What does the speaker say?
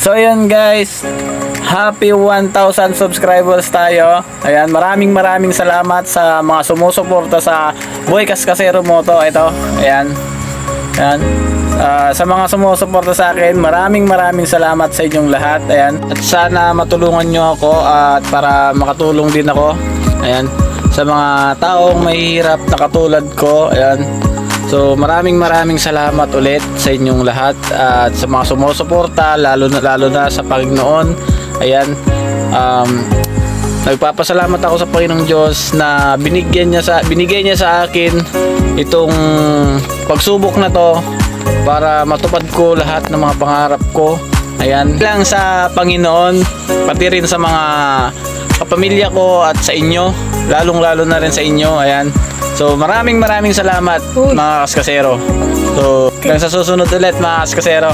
So yun guys, happy 1,000 subscribers tayo. Ayan, maraming salamat sa mga sumusuporta sa Boy Kaskasero Moto. Ito, ayan. Ayan. Sa mga sumusuporta sa akin, maraming salamat sa inyong lahat. Ayan. At sana matulungan nyo ako at para makatulong din ako. Ayan. Sa mga taong mahihirap na katulad ko. Ayan. So maraming salamat ulit sa inyong lahat at sa mga sumusuporta, lalo na sa Panginoon. Ayan. Nagpapasalamat ako sa Panginoong Diyos na binigay niya sa akin itong pagsubok na to para matupad ko lahat ng mga pangarap ko. Ayan. Lang sa Panginoon, pati rin sa mga kapamilya ko at sa inyo, lalong-lalo na rin sa inyo. Ayan. So maraming salamat mga kaskasero. So hanggang sa susunod ulit mga kaskasero.